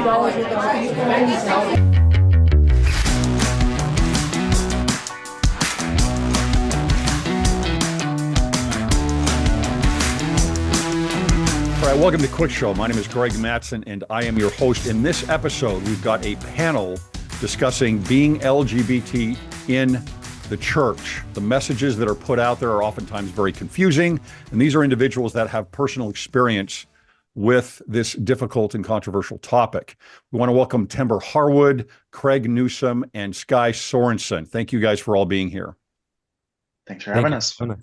All right, welcome to Cwic Show. My name is Greg Mattson, and I am your host. In this episode, we've got a panel discussing being LGBT in the church. The messages that are put out there are oftentimes very confusing, and these are individuals that have personal experience with this difficult and controversial topic. We want to welcome Tember Harward, Cwic Newsome, and Skyler Sorensen. Thank you guys for all being here. Thanks for having us. All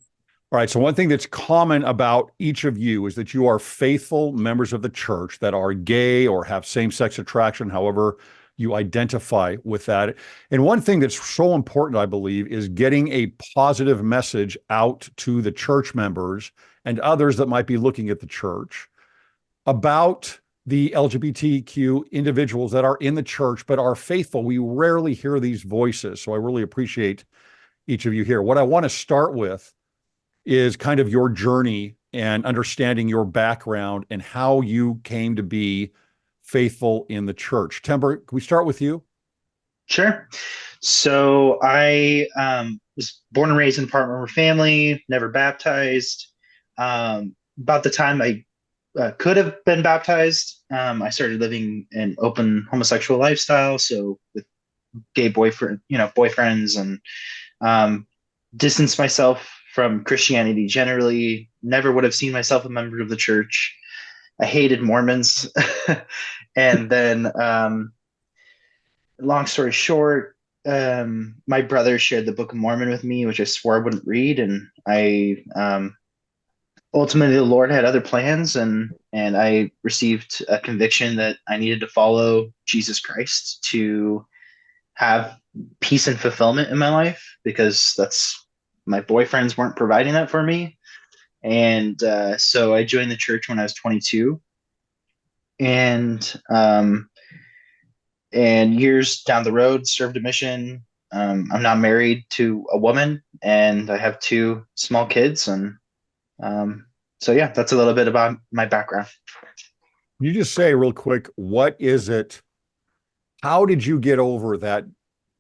right, so one thing that's common about each of you is that you are faithful members of the church that are gay or have same-sex attraction, however you identify with that. And one thing that's so important, I believe, is getting a positive message out to the church members and others that might be looking at the church about the LGBTQ individuals that are in the church but are faithful. We rarely hear these voices, so I really appreciate each of you here. What I want to start with is kind of your journey and understanding your background and how you came to be faithful in the church. Tember, can we start with you? Sure. So I was born and raised in a partner family, never baptized. About the time I could have been baptized, I started living an open homosexual lifestyle. So with gay boyfriends, and distanced myself from Christianity generally. Never would have seen myself a member of the church. I hated Mormons. And then, long story short, my brother shared the Book of Mormon with me, which I swore I wouldn't read. And ultimately the Lord had other plans, and I received a conviction that I needed to follow Jesus Christ to have peace and fulfillment in my life, because my boyfriends weren't providing that for me. And so I joined the church when I was 22. And years down the road, served a mission. I'm now married to a woman, and I have 2 small kids. And so, yeah, that's a little bit about my background. Can you just say real quick, what is it? How did you get over that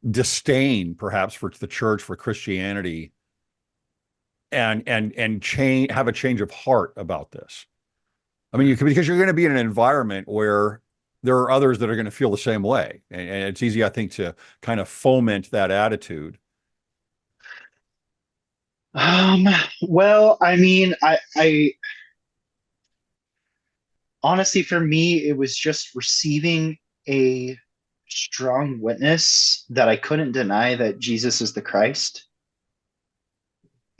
disdain, perhaps, for the church, for Christianity, and have a change of heart about this? I mean, because you're going to be in an environment where there are others that are going to feel the same way. And it's easy, I think, to kind of foment that attitude. Well, I mean, I honestly, for me, it was just receiving a strong witness that I couldn't deny that Jesus is the Christ.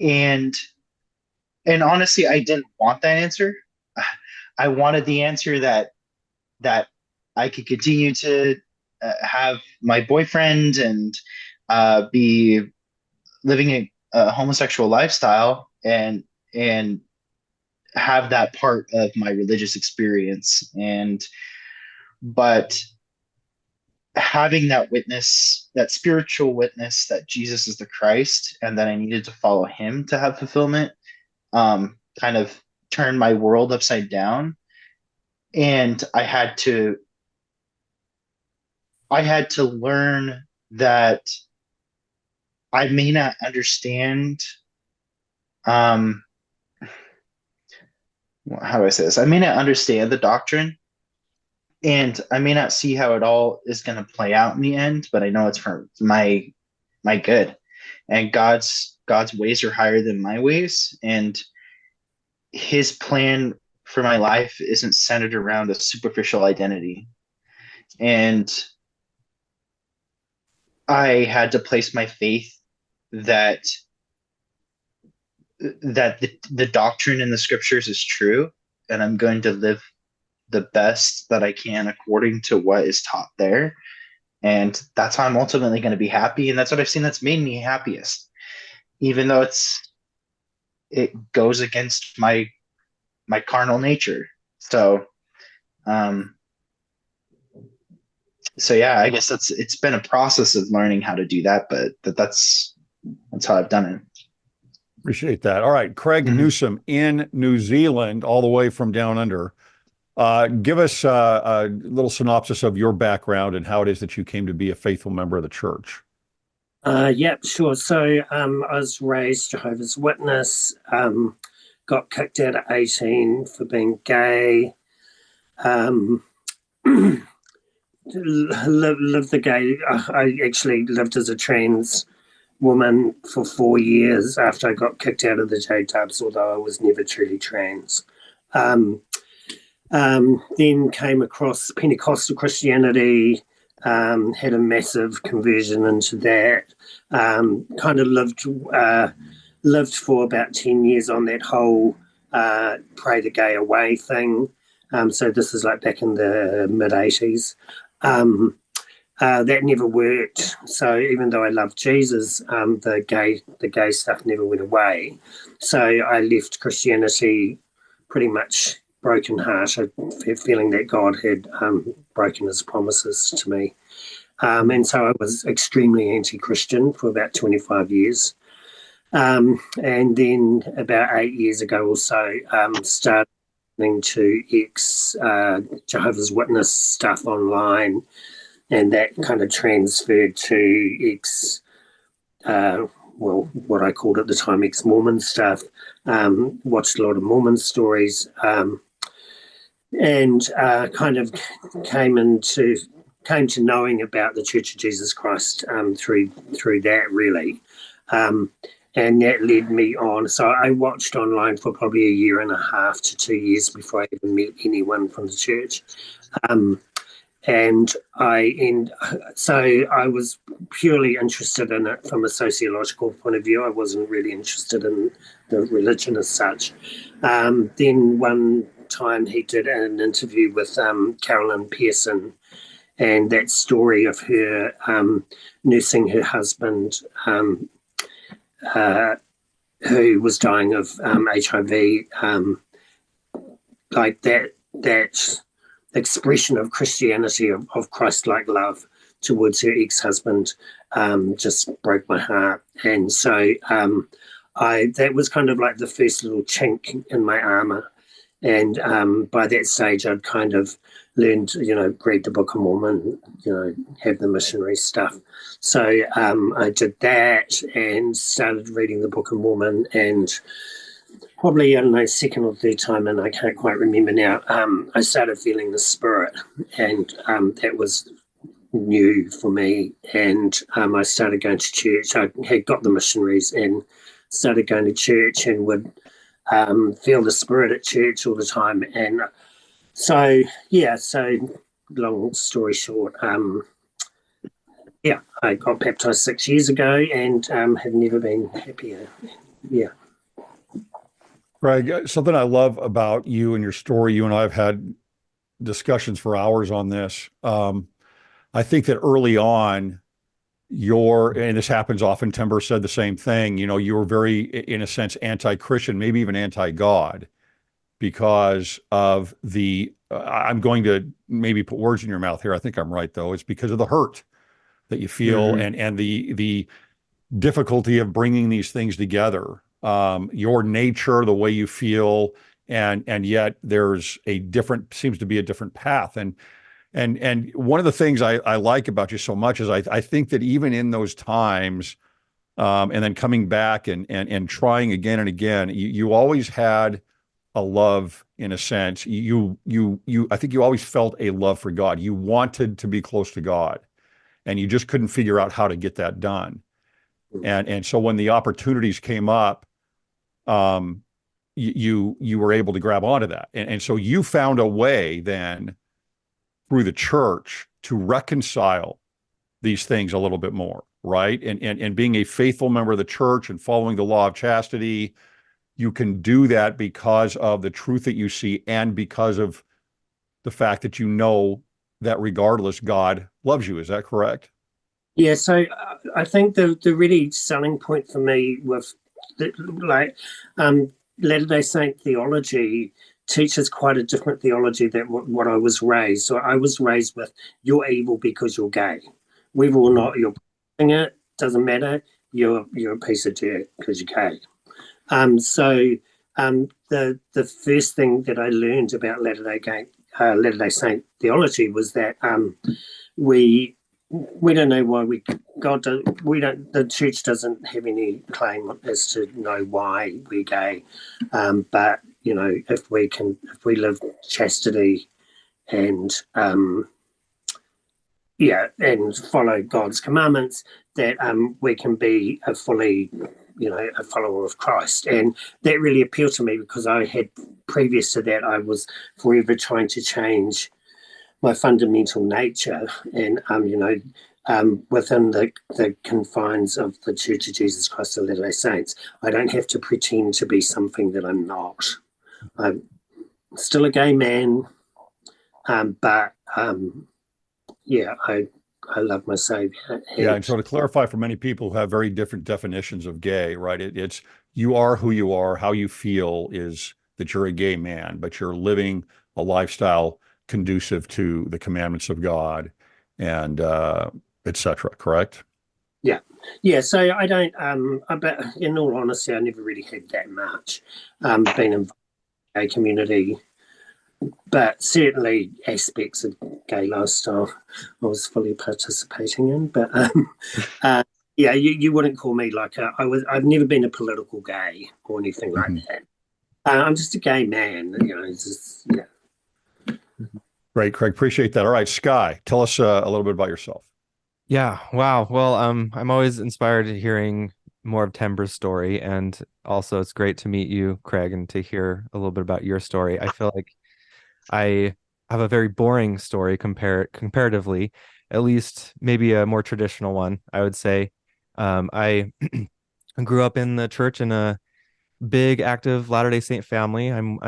And honestly, I didn't want that answer. I wanted the answer that I could continue to have my boyfriend and be living a homosexual lifestyle and have that part of my religious experience. But having that witness, that spiritual witness that Jesus is the Christ and that I needed to follow him to have fulfillment, kind of turned my world upside down. And I had to learn that I may not understand, how do I say this? I may not understand the doctrine, and I may not see how it all is going to play out in the end, but I know it's for my good. And God's ways are higher than my ways, and his plan for my life isn't centered around a superficial identity. And I had to place my faith that the doctrine in the scriptures is true, and I'm going to live the best that I can according to what is taught there. And that's how I'm ultimately going to be happy. And that's what I've seen that's made me happiest, even though it goes against my carnal nature. So yeah, I guess it's been a process of learning how to do that, but that's how I've done it. Appreciate that. All right, Cwic Newsome in New Zealand, all the way from down under. Give us a little synopsis of your background and how it is that you came to be a faithful member of the church. Yep, sure. So I was raised Jehovah's Witness, got kicked out at 18 for being gay, um, lived the gay. I actually lived as a trans woman for 4 years after I got kicked out of the J-Dubs, although I was never truly trans. Then came across Pentecostal Christianity, had a massive conversion into that, kind of lived for about 10 years on that whole pray the gay away thing. So this is like back in the mid-80s. That never worked. So even though I loved Jesus, the gay stuff never went away. So I left Christianity pretty much broken-hearted, feeling that God had broken his promises to me. And so I was extremely anti-Christian for about 25 years. And then about 8 years ago or so, started listening to Jehovah's Witness stuff online, and that kind of transferred to what I called at the time ex-Mormon stuff. Watched a lot of Mormon stories, and kind of came to knowing about the Church of Jesus Christ through that, really. And that led me on. So I watched online for probably 1.5 to 2 years before I even met anyone from the church. So I was purely interested in it from a sociological point of view. I wasn't really interested in the religion as such. Then one time he did an interview with Carolyn Pearson, and that story of her nursing her husband who was dying of HIV, like that expression of Christianity, of Christ-like love towards her ex-husband, just broke my heart. And so that was kind of like the first little chink in my armor. And by that stage, I'd kind of learned, read the Book of Mormon, have the missionary stuff. So I did that and started reading the Book of Mormon, and probably, I don't know, second or third time, and I can't quite remember now, I started feeling the Spirit, and that was new for me. And I started going to church. I had got the missionaries and started going to church, and would feel the Spirit at church all the time. And so long story short, I got baptized 6 years ago and have never been happier. Yeah. Greg, something I love about you and your story, you and I have had discussions for hours on this. I think that early on, and this happens often, Tember said the same thing, you were very, in a sense, anti-Christian, maybe even anti-God, because of I'm going to maybe put words in your mouth here. I think I'm right, though. It's because of the hurt that you feel, and the difficulty of bringing these things together. Your nature, the way you feel, and yet seems to be a different path. And one of the things I like about you so much is I think that even in those times, and then coming back and trying again and again, you always had a love, in a sense. I think you always felt a love for God. You wanted to be close to God, and you just couldn't figure out how to get that done. And so when the opportunities came up, you were able to grab onto that. And so you found a way then through the church to reconcile these things a little bit more, right? And being a faithful member of the church and following the law of chastity, you can do that because of the truth that you see, and because of the fact that that regardless, God loves you. Is that correct? Yeah, so I think the really selling point for me with Latter-day Saint theology teaches quite a different theology than what I was raised. So I was raised with, you're evil because you're gay. Whether or not you're doing it, doesn't matter. You're a piece of dirt because you're gay. So the first thing that I learned about Latter-day Latter-day Saint theology was that we don't know why the church doesn't have any claim as to know why we're gay, but if we live chastity and and follow God's commandments, that we can be a follower of Christ. And that really appealed to me, because I had, previous to that, I was forever trying to change my fundamental nature, and within the confines of the Church of Jesus Christ of Latter-day Saints, I don't have to pretend to be something that I'm not. I'm still a gay man, but I love my Savior. And so to clarify for many people who have very different definitions of gay, right? It's you are who you are. How you feel is that you're a gay man, but you're living a lifestyle conducive to the commandments of God, and etc. Correct? Yeah. So I don't. But in all honesty, I never really had that much being in the gay community. But certainly aspects of gay lifestyle I was fully participating in. But you wouldn't call me like I've never been a political gay or anything like that. I'm just a gay man, Great, Craig. Appreciate that. All right, Sky, tell us a little bit about yourself. Yeah. Wow. Well, I'm always inspired hearing more of Tember's story, and also it's great to meet you, Craig, and to hear a little bit about your story. I feel like I have a very boring story comparatively, at least maybe a more traditional one, I would say. I grew up in the church in a big, active Latter-day Saint family. I'm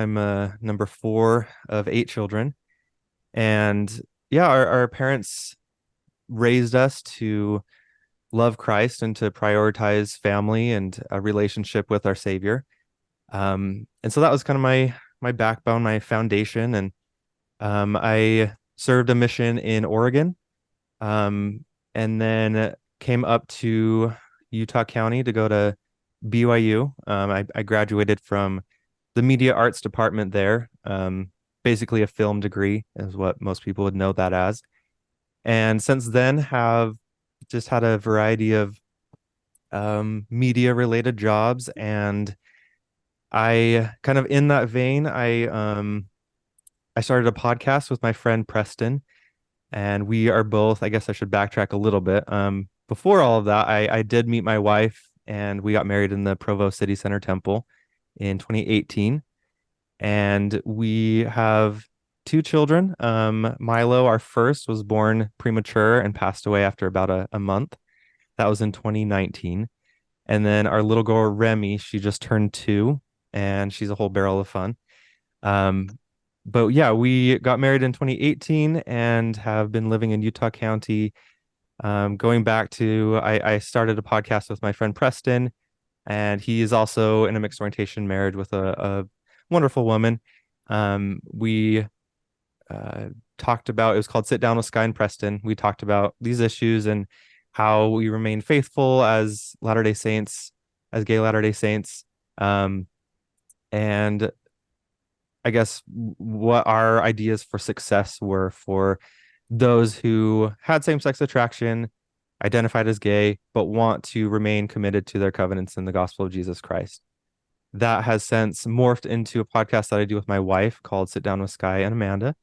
number 4 of 8 children, and our parents raised us to love Christ and to prioritize family and a relationship with our Savior. And so that was kind of my backbone, my foundation. And I served a mission in Oregon, and then came up to Utah County to go to BYU. I graduated from the media arts department there, basically a film degree is what most people would know that as. And since then have just had a variety of media related jobs. And I kind of, in that vein, I started a podcast with my friend Preston, and we are both, I guess I should backtrack a little bit. Before all of that, I did meet my wife, and we got married in the Provo City Center Temple in 2018. And we have 2 children. Milo, our first, was born premature and passed away after about a month. That was in 2019. And then our little girl, Remy, she just turned 2, and she's a whole barrel of fun. But yeah, we got married in 2018 and have been living in Utah County. Going back to, I started a podcast with my friend Preston, and he is also in a mixed orientation marriage with a wonderful woman. We talked about, it was called Sit Down with Sky and Preston. We talked about these issues and how we remain faithful as Latter-day Saints, as gay Latter-day Saints. And I guess what our ideas for success were for those who had same-sex attraction, identified as gay, but want to remain committed to their covenants in the gospel of Jesus Christ. That has since morphed into a podcast that I do with my wife called Sit Down with Sky and Amanda.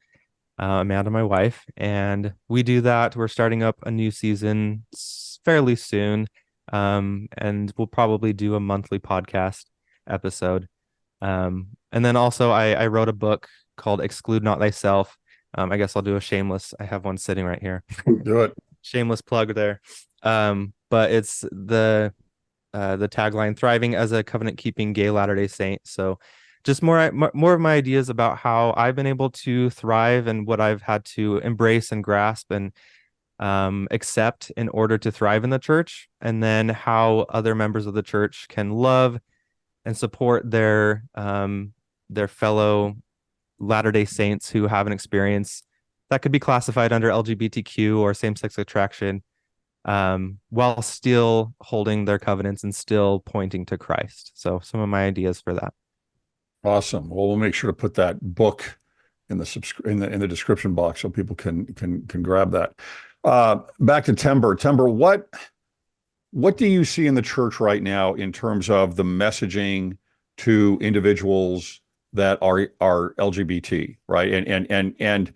Amanda, my wife, and we do that. We're starting up a new season fairly soon, and we'll probably do a monthly podcast episode. And then also I wrote a book called Exclude Not Thyself. I guess I'll do a shameless, I have one sitting right here. Do it. Shameless plug there. But it's the tagline, Thriving as a Covenant-Keeping Gay Latter-day Saint. So just more of my ideas about how I've been able to thrive and what I've had to embrace and grasp and accept in order to thrive in the church, and then how other members of the church can love and support their fellow Latter-day Saints who have an experience that could be classified under LGBTQ or same-sex attraction, while still holding their covenants and still pointing to Christ. So some of my ideas for that. Awesome. Well, we'll make sure to put that book in the description box so people can grab that. Back to Tember. Tember, what do you see in the church right now in terms of the messaging to individuals that are LGBT, right? And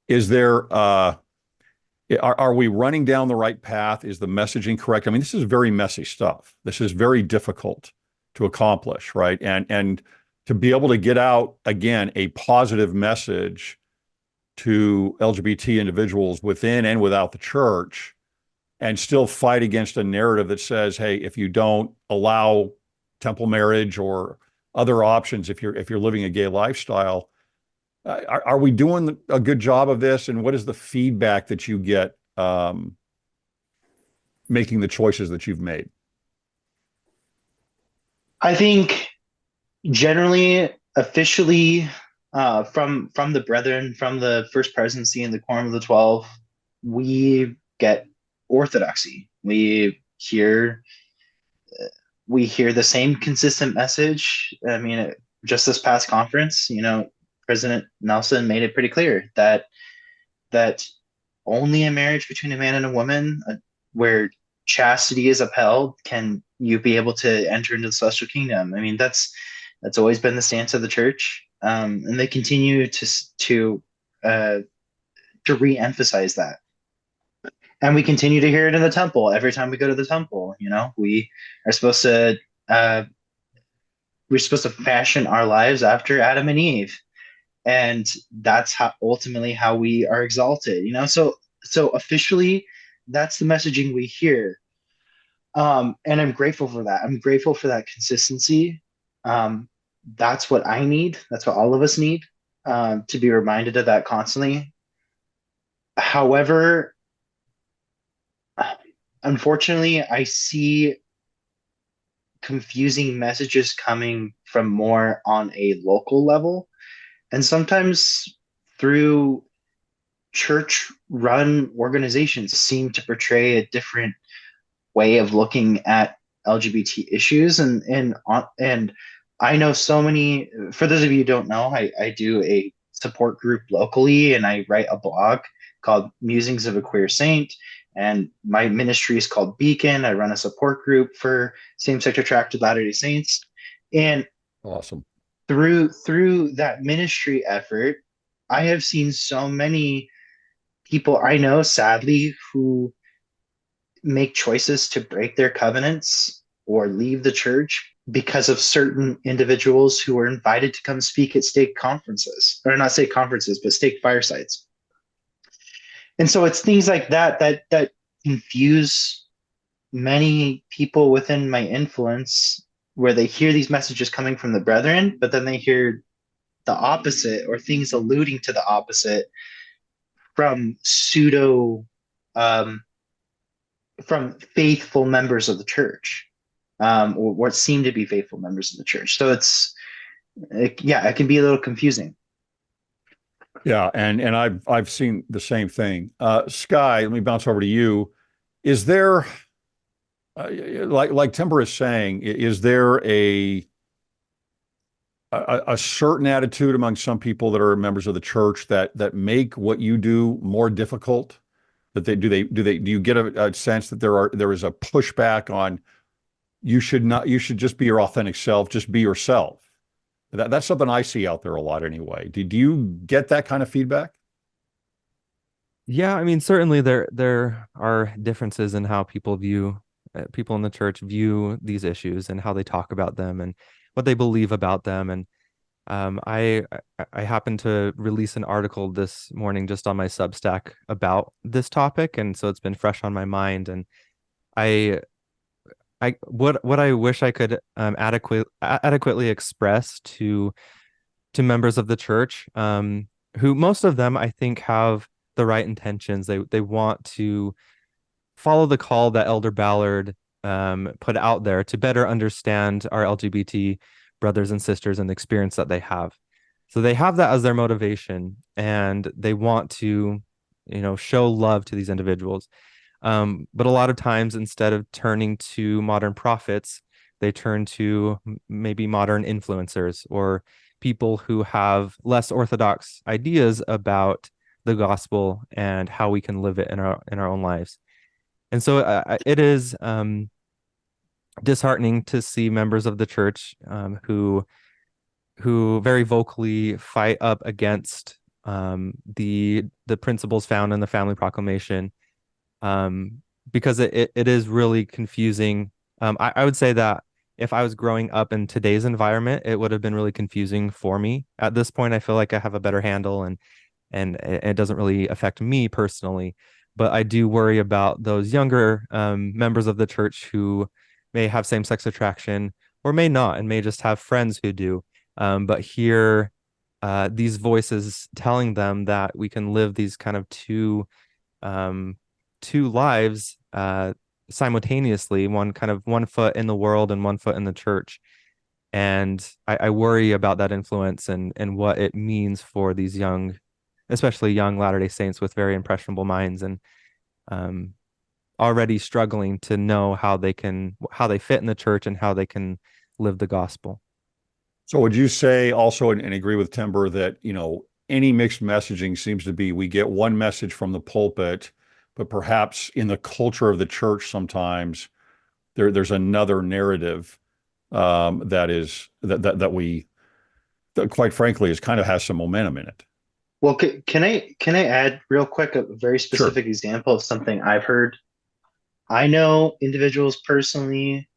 is there are we running down the right path? Is the messaging correct? I mean, this is very messy stuff. This is very difficult to accomplish, right? And to be able to get out, again, a positive message to LGBT individuals within and without the church, and still fight against a narrative that says, hey, if you don't allow temple marriage or other options, if you're living a gay lifestyle, are we doing a good job of this? And what is the feedback that you get making the choices that you've made? I think generally, officially, from the brethren, from the First Presidency and the Quorum of the 12, we get orthodoxy. We hear the same consistent message. I mean, just this past conference, President Nelson made it pretty clear that only a marriage between a man and a woman, where chastity is upheld, can you be able to enter into the celestial kingdom. I mean, that's always been the stance of the church, and they continue to re-emphasize that. And we continue to hear it in the temple every time we go to the temple. We are supposed to fashion our lives after Adam and Eve, and that's ultimately how we are exalted. So officially, that's the messaging we hear, and I'm grateful for that. I'm grateful for that consistency. That's what I need. That's what all of us need, to be reminded of that constantly. However, unfortunately, I see confusing messages coming from more on a local level, and sometimes through church-run organizations seem to portray a different way of looking at LGBT issues. And I know so many. For those of you who don't know, I do a support group locally, and I write a blog called Musings of a Queer Saint. And my ministry is called Beacon. I run a support group for same-sex attracted Latter-day Saints. And awesome. Through that ministry effort, I have seen so many people I know, sadly, who make choices to break their covenants or leave the church because of certain individuals who were invited to come speak at stake conferences, or not stake conferences, but stake firesides. And so it's things like that confuse many people within my influence, where they hear these messages coming from the brethren, but then they hear the opposite, or things alluding to the opposite, from from faithful members of the church, or what seem to be faithful members of the church. So it can be a little confusing. Yeah, and I've seen the same thing. Sky, let me bounce over to you. Is there, like Temper is saying, is there a certain attitude among some people that are members of the church that make what you do more difficult? Do you get a sense that there is a pushback on you should just be your authentic self, just be yourself? That's something I see out there a lot anyway. Do you get that kind of feedback? Yeah, I mean, certainly there are differences in how people in the church view these issues, and how they talk about them, and what they believe about them. And I happened to release an article this morning just on my Substack about this topic, and so it's been fresh on my mind. And what I wish I could adequately express to members of the church, who most of them I think have the right intentions. They want to follow the call that Elder Ballard put out there to better understand our LGBT brothers and sisters and the experience that they have. So they have that as their motivation, and they want to, show love to these individuals. But a lot of times, instead of turning to modern prophets, they turn to maybe modern influencers, or people who have less orthodox ideas about the gospel and how we can live it in our own lives. And so it is disheartening to see members of the church who very vocally fight up against the principles found in the Family Proclamation, because it is really confusing. I would say that if I was growing up in today's environment, it would have been really confusing for me. At this point, I feel like I have a better handle, and it doesn't really affect me personally. But I do worry about those younger members of the church who may have same-sex attraction or may not, and may just have friends who do. But hear these voices telling them that we can live these kind of two lives simultaneously, one foot in the world and one foot in the church. And I worry about that influence and what it means for these young, especially young Latter-day Saints with very impressionable minds, and already struggling to know how they fit in the church and how they can live the gospel. So would you say also, and agree with Tember, that, any mixed messaging seems to be, we get one message from the pulpit, but perhaps in the culture of the church, sometimes there's another narrative that quite frankly is kind of has some momentum in it. Well, can I add real quick a very specific example of something I've heard? I know individuals personally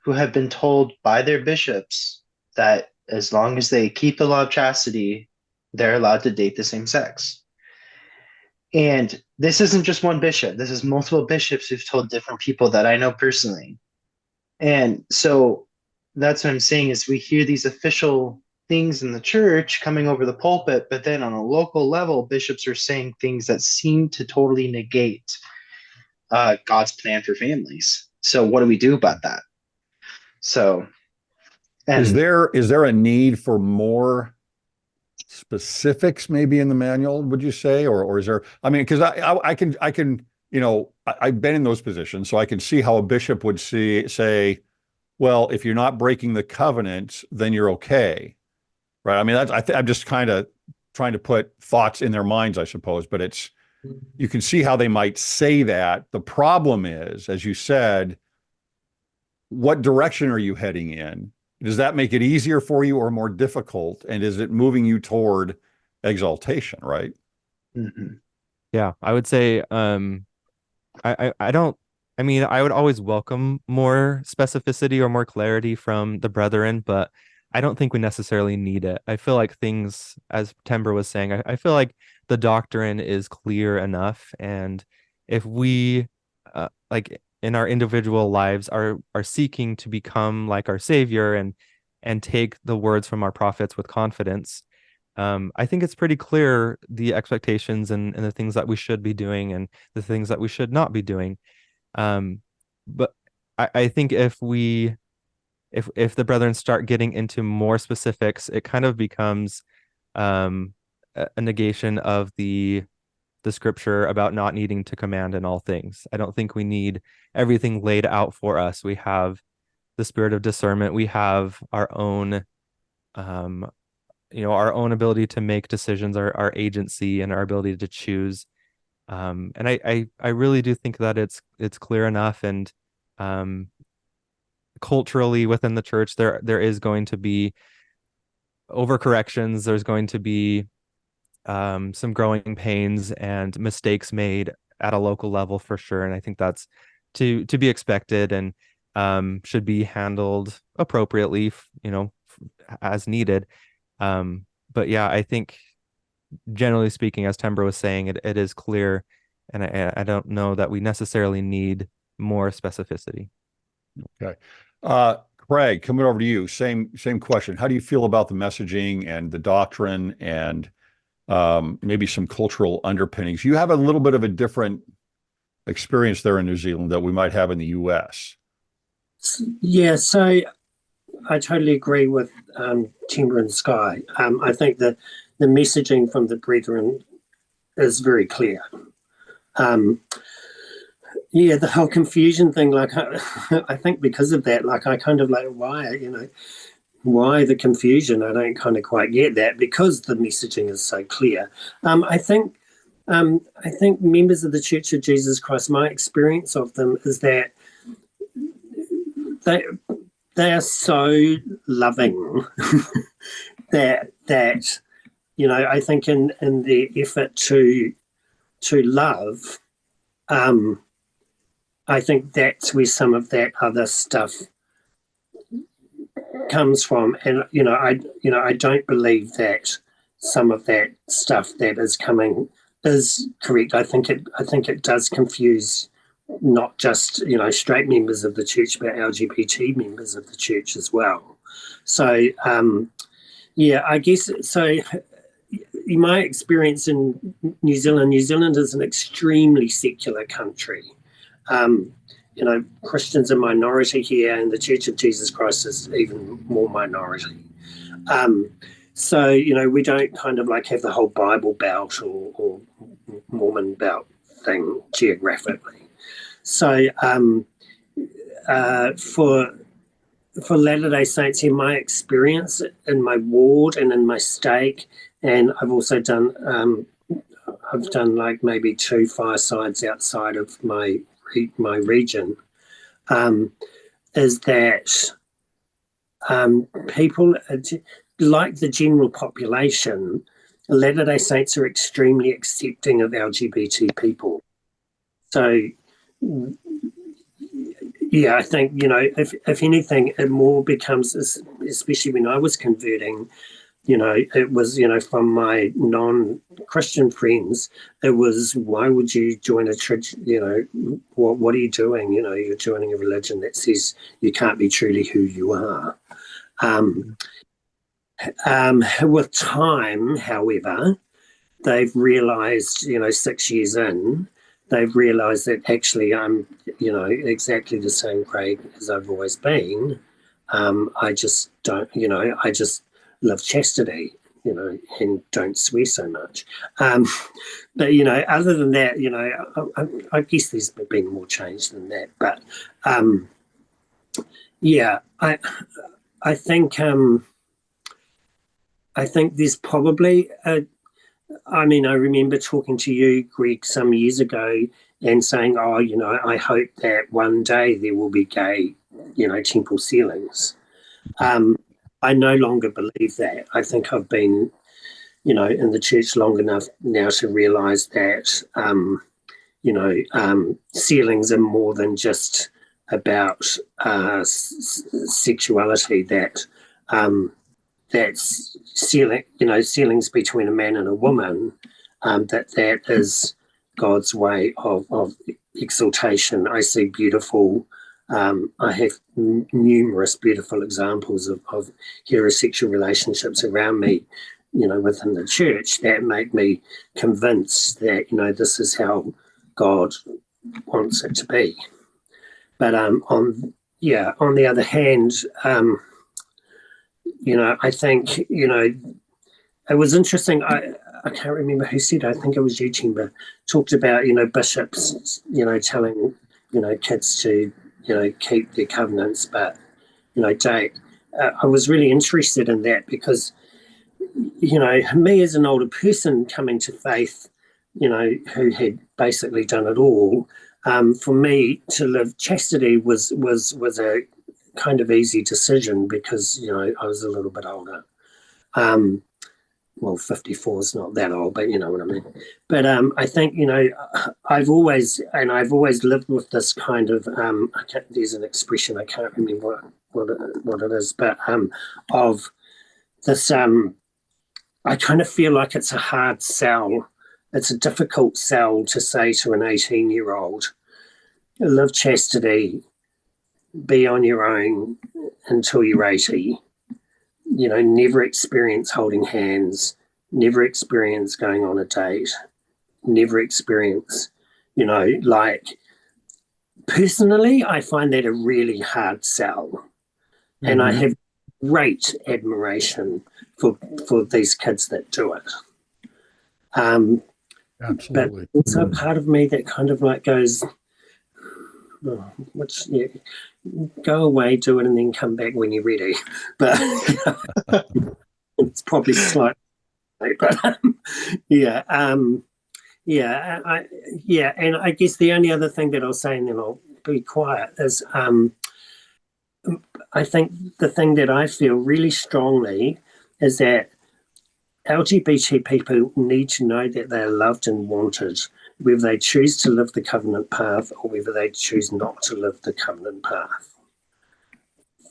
who have been told by their bishops that as long as they keep the law of chastity, they're allowed to date the same sex. And this isn't just one bishop. This is multiple bishops who've told different people that I know personally. And so that's what I'm saying, is we hear these official things in the church coming over the pulpit, but then on a local level, bishops are saying things that seem to totally negate God's plan for families. So what do we do about that? So, is there a need for more specifics maybe in the manual, would you say, or is there, because I can, I've been in those positions, so I can see how a bishop would say, well, if you're not breaking the covenant, then you're okay. Right. I'm just kind of trying to put thoughts in their minds, I suppose, but you can see how they might say that. The problem is, as you said, what direction are you heading in? Does that make it easier for you or more difficult? And is it moving you toward exaltation? Right. Mm-hmm. Yeah, I would say, I would always welcome more specificity or more clarity from the brethren, but I don't think we necessarily need it. I feel like things, as Tember was saying, I feel like the doctrine is clear enough. And if we, like in our individual lives, are seeking to become like our Savior and take the words from our prophets with confidence, I think it's pretty clear the expectations and the things that we should be doing and the things that we should not be doing. But I think if the brethren start getting into more specifics, it kind of becomes a negation of the scripture about not needing to command in all things. I don't think we need everything laid out for us. We have the spirit of discernment. We have our own, our own ability to make decisions, our agency, and our ability to choose. And I really do think that it's clear enough. And culturally within the church, there is going to be overcorrections. There's going to be some growing pains and mistakes made at a local level for sure. And I think that's to be expected and should be handled appropriately, as needed. But yeah, I think generally speaking, as Tember was saying, it is clear, and I don't know that we necessarily need more specificity. Okay. Craig, coming over to you, same question. How do you feel about the messaging and the doctrine and maybe some cultural underpinnings? You have a little bit of a different experience there in New Zealand that we might have in the US. Yeah, so I totally agree with Tember and Sky. I think that the messaging from the brethren is very clear. Yeah, the whole confusion thing, like I think because of that, like I kind of like, why, why the confusion? I don't kind of quite get that, because the messaging is so clear. I think members of the Church of Jesus Christ, my experience of them is that they are so loving that I think in their effort to love, I think that's where some of that other stuff comes from. And I don't believe that some of that stuff that is coming is correct. I think it does confuse not just straight members of the church, but LGBT members of the church as well. So I guess so. In my experience in New Zealand is an extremely secular country. Christians are minority here, and the Church of Jesus Christ is even more minority. So we don't kind of like have the whole Bible Belt or Mormon Belt thing geographically. So for Latter-day Saints, in my experience in my ward and in my stake, and I've also done I've done like maybe 2 firesides outside of my region, is that people, like the general population, Latter-day Saints are extremely accepting of LGBT people. So I think, if anything, it more becomes, especially when I was converting, it was, from my non-Christian friends, it was, why would you join a church? What are you doing? You're joining a religion that says you can't be truly who you are. With time, however, they've realised, 6 years in, they've realised that actually I'm, exactly the same Craig as I've always been. I just don't, I just love chastity, and don't swear so much. But, other than that, I guess there's been more change than that. But, I think there's probably I remember talking to you, Greg, some years ago and saying, I hope that one day there will be gay, temple ceilings. I no longer believe that. I think I've been, in the church long enough now to realise that, ceilings are more than just about sexuality. That's ceilings between a man and a woman. That is God's way of exaltation. I see beautiful. I have numerous beautiful examples of heterosexual relationships around me, within the church, that make me convinced that, this is how God wants it to be. But on the other hand, I think, it was interesting. I can't remember who said, I think it was you, Tember, talked about, bishops, telling, kids to, keep their covenants, but, date. I was really interested in that because, me as an older person coming to faith, who had basically done it all, for me to live chastity was a kind of easy decision because, I was a little bit older. 54 is not that old, but you know what I mean. But I think, I've always lived with this kind of, there's an expression, I can't remember what it is, but of this, I kind of feel like it's a hard sell. It's a difficult sell to say to an 18-year-old, live chastity, be on your own until you're 80, never experience holding hands, never experience going on a date, never experience, personally, I find that a really hard sell. Mm-hmm. And I have great admiration for these kids that do it. Absolutely. But also part of me that kind of like goes, go away, do it, and then come back when you're ready. But it's probably slightly, but yeah, yeah, and I guess the only other thing that I'll say, and then I'll be quiet, is I think the thing that I feel really strongly is that LGBT people need to know that they're loved and wanted, whether they choose to live the covenant path or whether they choose not to live the covenant path.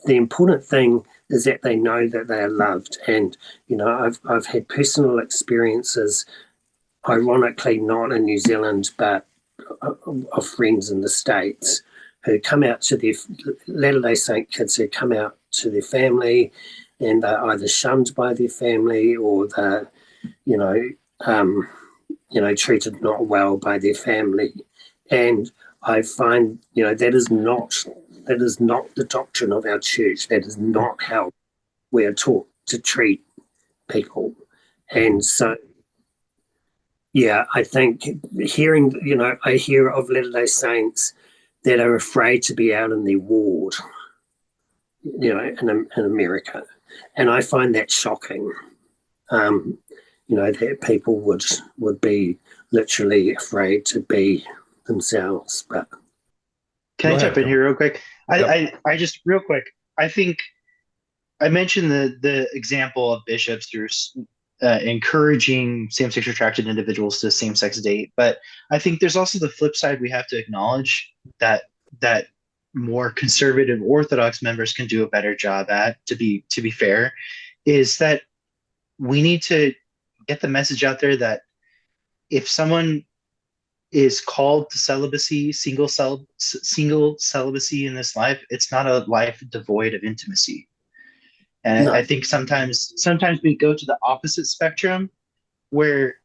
The important thing is that they know that they are loved. And, you know, I've had personal experiences, ironically not in New Zealand, but of friends in the States who come out to their Latter-day Saint kids who come out to their family, and they're either shunned by their family or they're, treated not well by their family. And I find, that is not the doctrine of our church. That is not how we are taught to treat people. And so, yeah, I think I hear of Latter-day Saints that are afraid to be out in their ward, in America. And I find that shocking, that people would be literally afraid to be themselves. But can I jump in here real quick? Yep. I just real quick, I think I mentioned the example of bishops through encouraging same-sex attracted individuals to same-sex date, but I think there's also the flip side we have to acknowledge that more conservative Orthodox members can do a better job at, to be fair, is that we need to get the message out there that if someone is called to celibacy, single celibacy in this life, it's not a life devoid of intimacy. And no. I think sometimes we go to the opposite spectrum where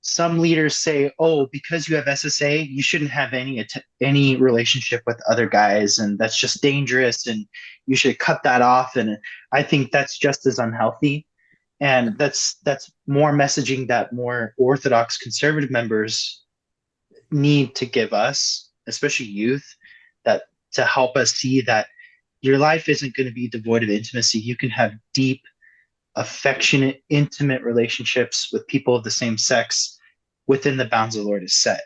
some leaders say, oh, because you have SSA, you shouldn't have any relationship with other guys, and that's just dangerous, and you should cut that off. And I think that's just as unhealthy. And that's more messaging that more Orthodox conservative members need to give us, especially youth, that to help us see that your life isn't going to be devoid of intimacy. You can have deep, affectionate, intimate relationships with people of the same sex within the bounds the Lord has set.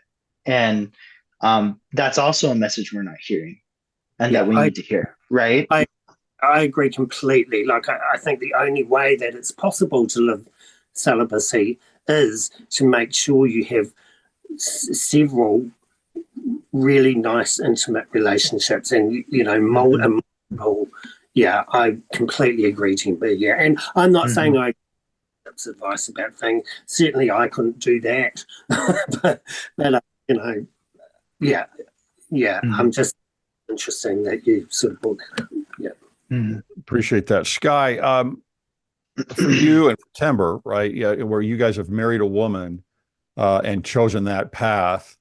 And that's also a message we're not hearing and that we need to hear, right? I agree completely. Like, I think the only way that it's possible to live celibacy is to make sure you have several really nice, intimate relationships and, multiple. Yeah, I completely agree, Tember. Yeah, and I'm not saying I give advice about things. Certainly, I couldn't do that. but yeah. I'm just interesting that you sort of brought that up. Yeah. Appreciate that. Sky, for you and for Tember, right? Yeah, where you guys have married a woman and chosen that path.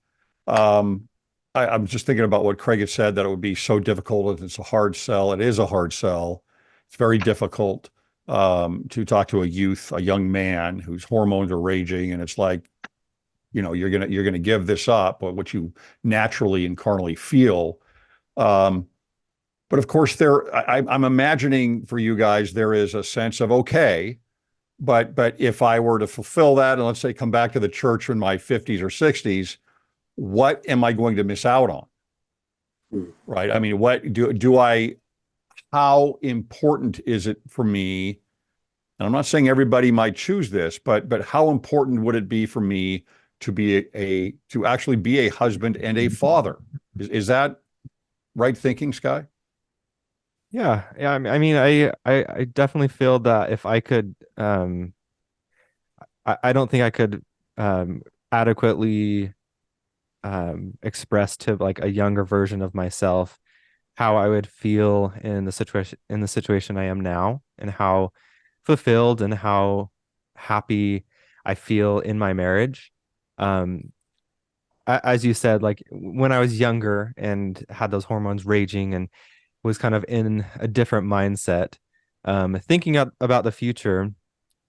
I'm just thinking about what Craig had said, that it would be so difficult. It's a hard sell. It is a hard sell. It's very difficult to talk to a young man whose hormones are raging, and it's like, you're gonna give this up, or what you naturally and carnally feel. But of course, I'm imagining for you guys there is a sense of, okay, but if I were to fulfill that, and let's say come back to the church in my 50s or 60s, what am I going to miss out on? Right? I mean, what how important is it for me? And I'm not saying everybody might choose this, but how important would it be for me to actually be a husband and a father? Is that right thinking, Sky? Yeah. I mean, I definitely feel that if I could, I don't think I could adequately express to like a younger version of myself how I would feel in the situation I am now, and how fulfilled and how happy I feel in my marriage. As you said, like when I was younger and had those hormones raging and was kind of in a different mindset, thinking about the future,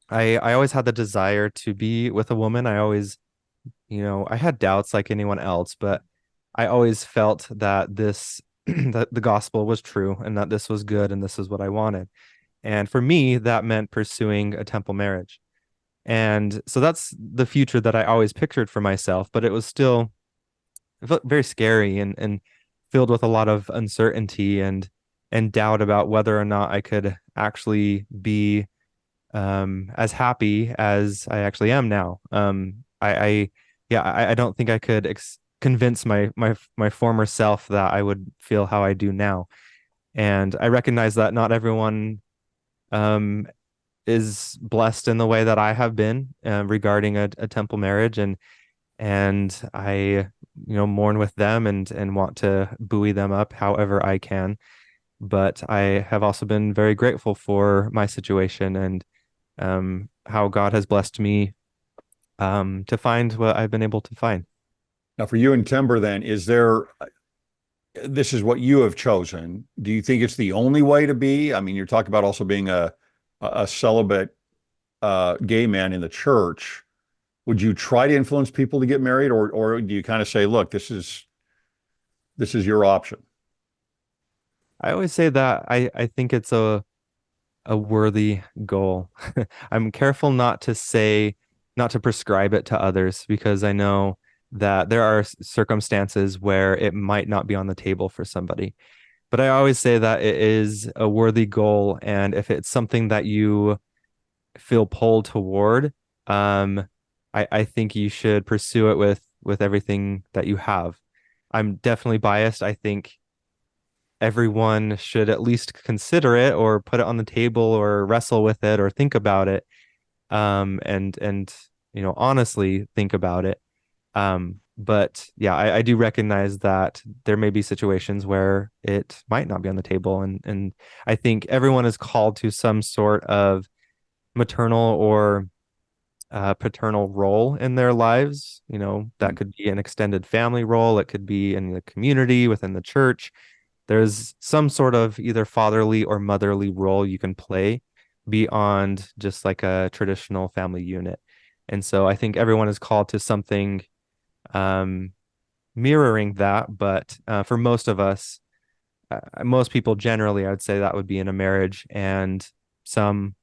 I always had the desire to be with a woman. I always, I had doubts like anyone else, but I always felt that this that the gospel was true and that this was good and this is what I wanted. And for me, that meant pursuing a temple marriage. And so that's the future that I always pictured for myself, but it felt very scary and filled with a lot of uncertainty and doubt about whether or not I could actually be as happy as I actually am now. I don't think I could convince my former self that I would feel how I do now. And I recognize that not everyone um, is blessed in the way that I have been regarding a temple marriage, and I mourn with them and want to buoy them up however I can. But I have also been very grateful for my situation and how God has blessed me to find what I've been able to find. Now, for you and Tember, then, this is what you have chosen. Do you think it's the only way to be? I mean, you're talking about also being a celibate gay man in the church. Would you try to influence people to get married, or do you kind of say, look, this is your option? I always say that I think it's a worthy goal. I'm careful not to prescribe it to others, because I know that there are circumstances where it might not be on the table for somebody. But I always say that it is a worthy goal, and if it's something that you feel pulled toward, I think you should pursue it with everything that you have. I'm definitely biased. I think everyone should at least consider it or put it on the table or wrestle with it or think about it, and honestly think about it. But yeah, I do recognize that there may be situations where it might not be on the table, and I think everyone is called to some sort of maternal or paternal role in their lives. That could be an extended family role, it could be in the community, within the church. There's some sort of either fatherly or motherly role you can play beyond just like a traditional family unit. And so I think everyone is called to something mirroring that. But for most of us, most people generally, I would say that would be in a marriage, and some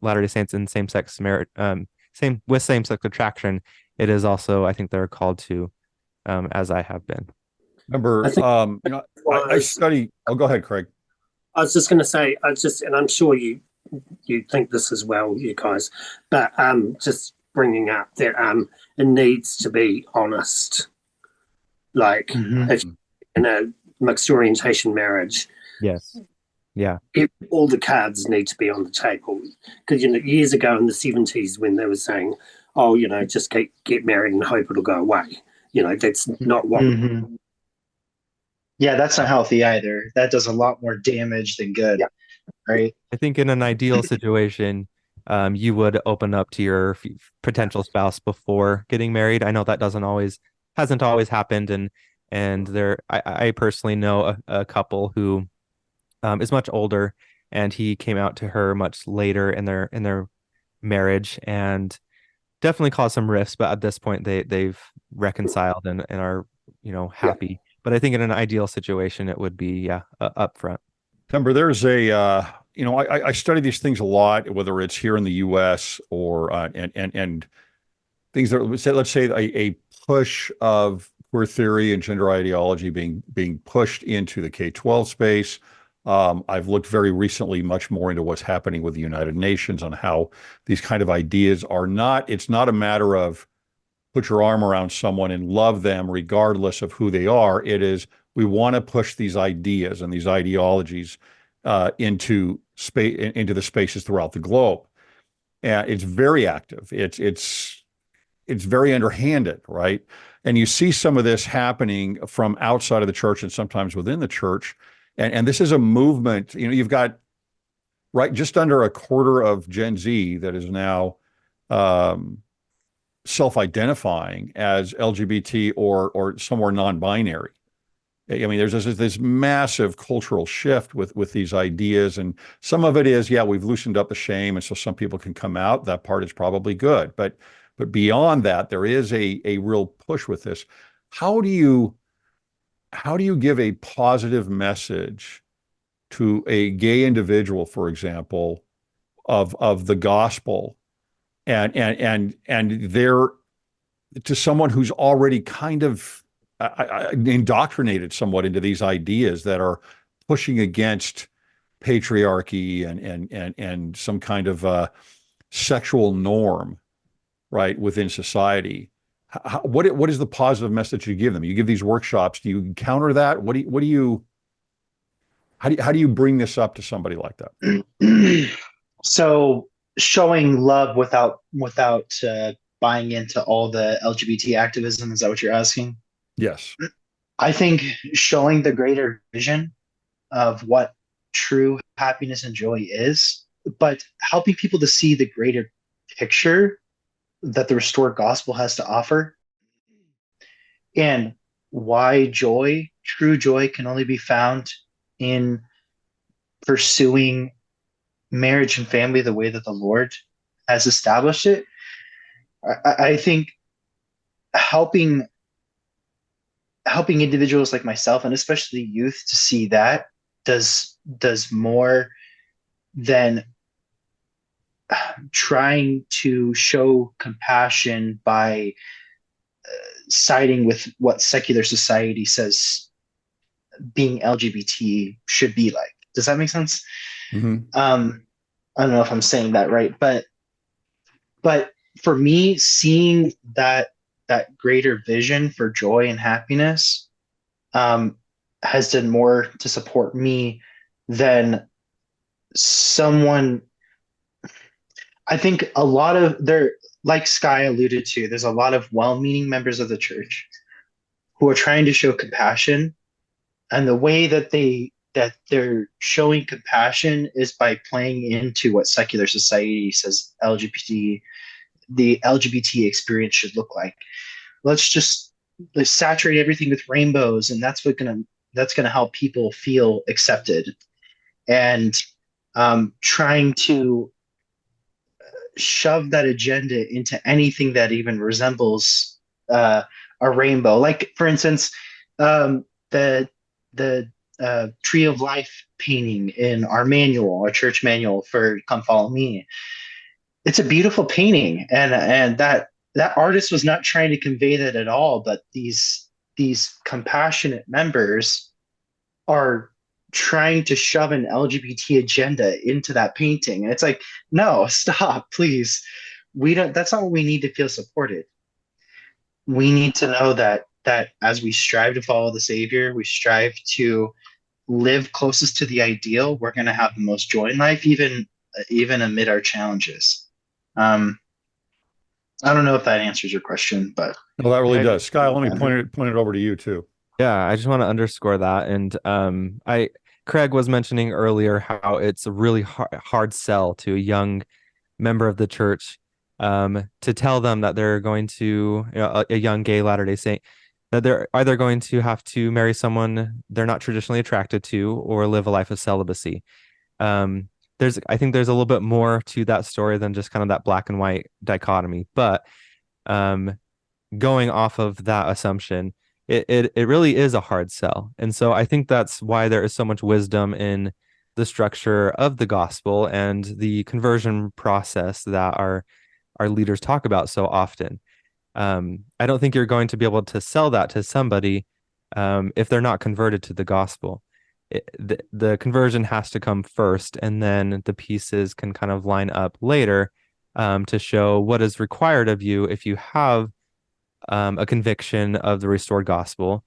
Latter-day Saints in same-sex marriage, same-sex attraction. It is also, I think, they're called to, as I have been. Remember, I study. Oh, go ahead, Craig. I was just going to say, and I'm sure you think this as well, you guys, but just bringing up that it needs to be honest. Like, if in a mixed orientation marriage, yes, yeah, all the cards need to be on the table. Because years ago in the 70s, when they were saying, "Oh, just get married and hope it'll go away," that's not what. Yeah, that's not healthy either. That does a lot more damage than good, right? I think in an ideal situation, you would open up to your potential spouse before getting married. I know that hasn't always happened, and I personally know a couple who is much older, and he came out to her much later in their marriage, and definitely caused some rifts. But at this point, they've reconciled and are happy. Yeah. But I think in an ideal situation, it would be up front. Tember, there's I study these things a lot, whether it's here in the U.S. or and things that let's say a push of queer theory and gender ideology being pushed into the K-12 space. I've looked very recently much more into what's happening with the United Nations on how these kind of ideas it's not a matter of put your arm around someone and love them regardless of who they are. It is, we want to push these ideas and these ideologies into the spaces throughout the globe. And it's very active. It's very underhanded, right? And you see some of this happening from outside of the church and sometimes within the church. And this is a movement. You've got just under a quarter of Gen Z that is now self-identifying as LGBT or somewhere non-binary. I mean, there's this massive cultural shift with these ideas, and some of it is, we've loosened up the shame, and so some people can come out. That part is probably good, but beyond that, there is a real push with this. How do you how do you give a positive message to a gay individual, for example, of the gospel, and they're to someone who's already kind of indoctrinated somewhat into these ideas that are pushing against patriarchy and some kind of sexual norm, right, within society. What is the positive message you give them? You give these workshops. Do you counter that? How do you bring this up to somebody like that? So showing love without buying into all the LGBT activism, is that what you're asking? Yes. I think showing the greater vision of what true happiness and joy is, but helping people to see the greater picture that the restored gospel has to offer, and why joy, true joy, can only be found in pursuing marriage and family the way that the Lord has established it. I think helping individuals like myself, and especially youth, to see that does more than trying to show compassion by siding with what secular society says being LGBT should be like. Does that make sense? Mm-hmm. I don't know if I'm saying that right, but for me, seeing that greater vision for joy and happiness has done more to support me than someone. I think a lot of there, like Sky alluded to, there's a lot of well-meaning members of the church who are trying to show compassion, and the way that they're showing compassion is by playing into what secular society says the LGBT experience should look like. Let's saturate everything with rainbows, and that's gonna help people feel accepted. And trying to shove that agenda into anything that even resembles a rainbow. Like, for instance, the Tree of Life painting in our manual, our church manual for Come Follow Me. It's a beautiful painting, and that artist was not trying to convey that at all. But these compassionate members are trying to shove an LGBT agenda into that painting, and it's like, no, stop, please. We don't. That's not what we need to feel supported. We need to know that as we strive to follow the Savior, we strive to live closest to the ideal, we're going to have the most joy in life, even amid our challenges. I don't know if that answers your question, but well, that really does. Sky, let me point it over to you too. Yeah, I just want to underscore that. And Craig was mentioning earlier how it's a really hard sell to a young member of the church to tell them that they're going to, a young gay Latter-day Saint, that they're either going to have to marry someone they're not traditionally attracted to or live a life of celibacy. I think there's a little bit more to that story than just kind of that black and white dichotomy. But going off of that assumption, it really is a hard sell. And so I think that's why there is so much wisdom in the structure of the gospel and the conversion process that our leaders talk about so often. I don't think you're going to be able to sell that to somebody if they're not converted to the gospel. The conversion has to come first, and then the pieces can kind of line up later to show what is required of you if you have a conviction of the restored gospel.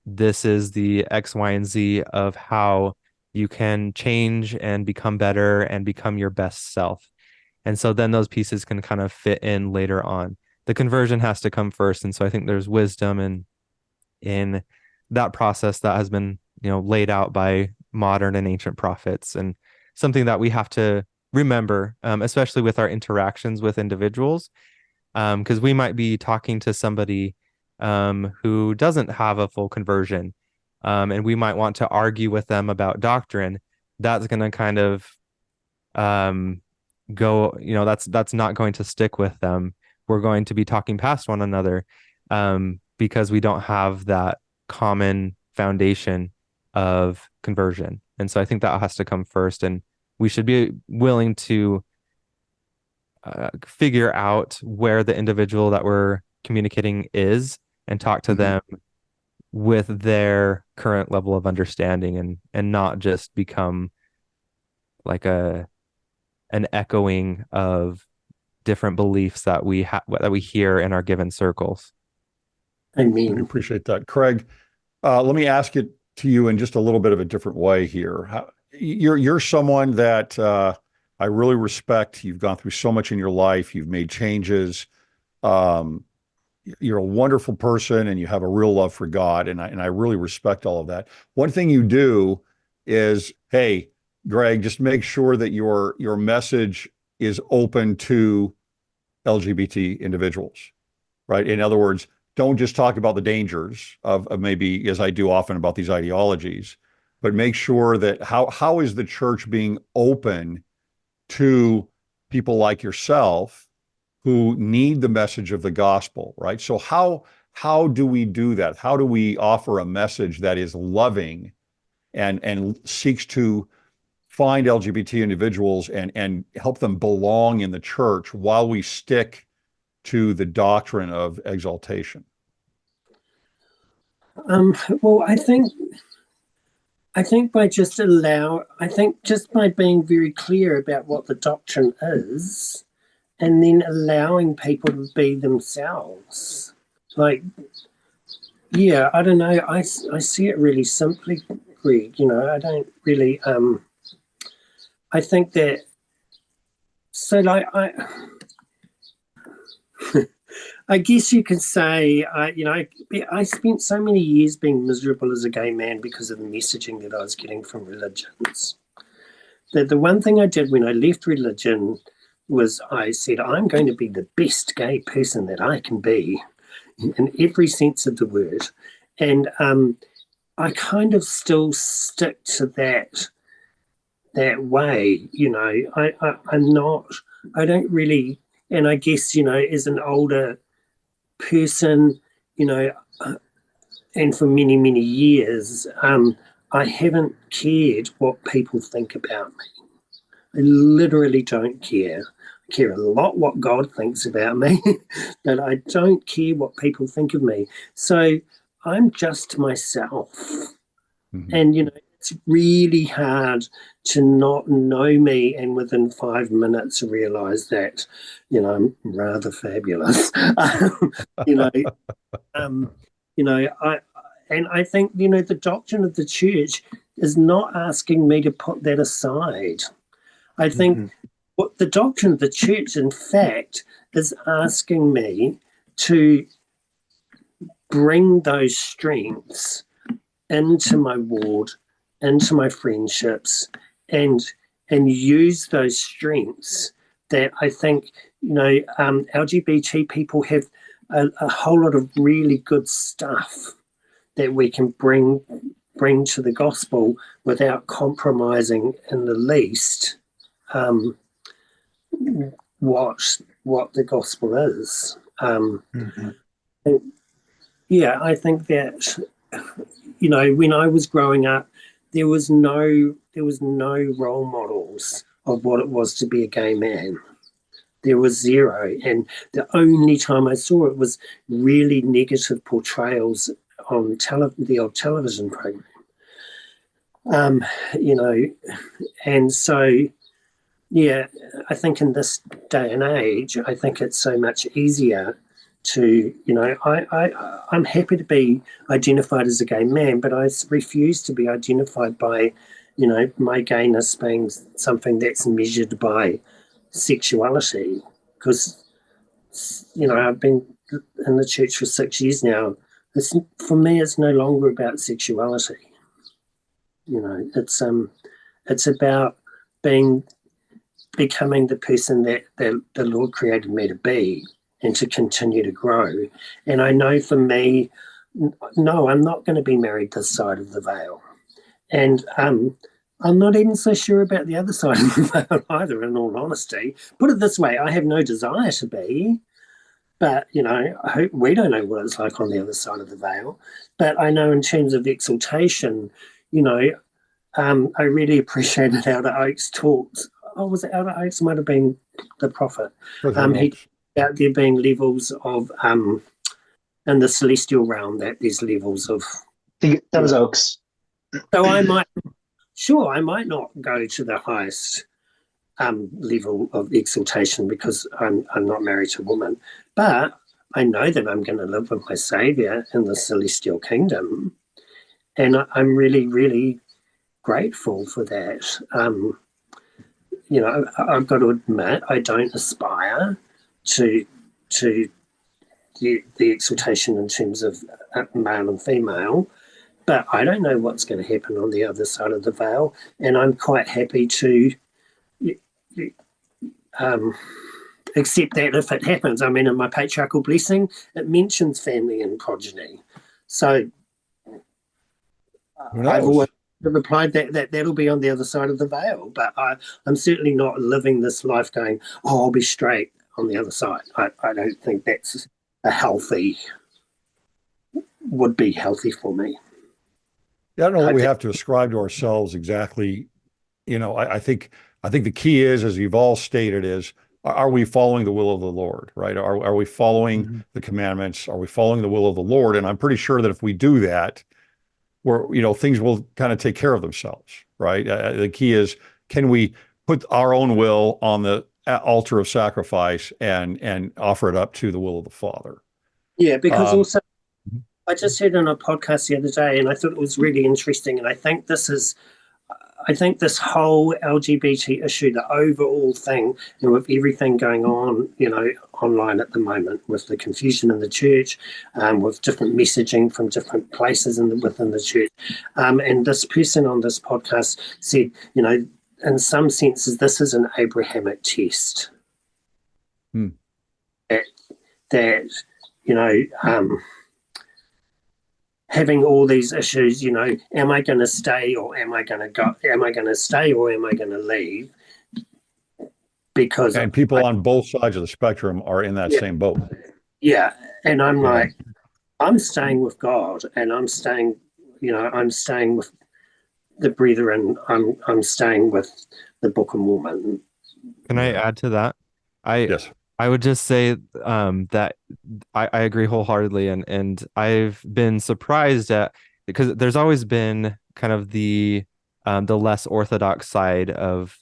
This is the X, Y, and Z of how you can change and become better and become your best self. And so then those pieces can kind of fit in later on. The conversion has to come first. And so I think there's wisdom in that process that has been, laid out by modern and ancient prophets, and something that we have to remember, especially with our interactions with individuals, because we might be talking to somebody who doesn't have a full conversion, and we might want to argue with them about doctrine. That's going to kind of go, that's not going to stick with them. We're going to be talking past one another because we don't have that common foundation of conversion. And so I think that has to come first, and we should be willing to figure out where the individual that we're communicating is and talk to them with their current level of understanding, and not just become like an echoing of different beliefs that we hear in our given circles. I appreciate that. Craig, let me ask it to you in just a little bit of a different way here. You're someone that I really respect. You've gone through so much in your life. You've made changes. You're a wonderful person, and you have a real love for God, and I really respect all of that. One thing you do is, hey, Greg, just make sure that your message is open to LGBT individuals, right? In other words, don't just talk about the dangers of maybe, as I do often, about these ideologies, but make sure that how is the church being open to people like yourself who need the message of the gospel, right? So how do we do that? How do we offer a message that is loving and seeks to find LGBT individuals and help them belong in the church while we stick to the doctrine of exaltation? Well, I think by just by being very clear about what the doctrine is, and then allowing people to be themselves. Like, yeah, I don't know. I see it really simply, Greg. I don't really. I think that. So, like, I guess you could say, I spent so many years being miserable as a gay man because of the messaging that I was getting from religions. That the one thing I did when I left religion was I said, I'm going to be the best gay person that I can be in every sense of the word. And I kind of still stick to that way, I don't really, and I guess, as an older person, and for many, many years, I haven't cared what people think about me. I literally don't care. I care a lot what God thinks about me, but I don't care what people think of me. So I'm just myself. And, it's really hard to not know me and within 5 minutes realize that, I'm rather fabulous. I think, the doctrine of the church is not asking me to put that aside. I think what the doctrine of the church, in fact, is asking me to bring those strengths into my ward, into my friendships, and use those strengths that I think, LGBT people have a whole lot of really good stuff that we can bring to the gospel without compromising in the least what the gospel is. Yeah, I think that when I was growing up, there was no role models of what it was to be a gay man. There was zero, and the only time I saw it was really negative portrayals on the old television program. And so, yeah, I think in this day and age, I think it's so much easier to, I'm happy to be identified as a gay man, but I refuse to be identified by, my gayness being something that's measured by sexuality, because, I've been in the church for 6 years now. For me, it's no longer about sexuality. It's about becoming the person that the Lord created me to be, and to continue to grow. And I know for me, no, I'm not going to be married this side of the veil. And I'm not even so sure about the other side of the veil either, in all honesty. Put it this way, I have no desire to be, But, we don't know what it's like on the other side of the veil. But I know in terms of exaltation, I really appreciated Elder Oakes' talks. Oh, was it Elder Oakes? Might have been the prophet. He about there being levels of, in the celestial realm, that there's levels of. I think that was Oakes. So I might not go to the highest level of exaltation because I'm not married to a woman, but I know that I'm going to live with my Savior in the celestial kingdom, and I'm really, really grateful for that. I've got to admit, I don't aspire to the exaltation in terms of male and female, but I don't know what's going to happen on the other side of the veil, and I'm quite happy to accept that if it happens. I mean, in my patriarchal blessing, it mentions family and progeny. So I've always replied that that'll be on the other side of the veil, but I'm certainly not living this life going, oh, I'll be straight on the other side. I don't think that's would be healthy for me. Yeah, I don't know what we have to ascribe to ourselves exactly. I think the key is, as you've all stated, is are we following the will of the Lord, right? Are we following the commandments? Are we following the will of the Lord? And I'm pretty sure that if we do that, things will kind of take care of themselves, right? The key is, can we put our own will on the altar of sacrifice and offer it up to the will of the Father? Yeah, because also I just heard on a podcast the other day, and I thought it was really interesting. And I think this whole LGBT issue, the overall thing, and with everything going on, online at the moment, with the confusion in the church, with different messaging from different places within the church, and this person on this podcast said, in some senses, this is an Abrahamic test. That having all these issues, am I going to stay or am I going to go? Am I going to stay or am I going to leave? Because people on both sides of the spectrum are in that same boat. Yeah, and I'm like, I'm staying with God, and I'm staying with the brethren. I'm staying with the Book of Mormon. Can I add to that? Yes. I would just say that I agree wholeheartedly, and I've been surprised because there's always been kind of the less orthodox side of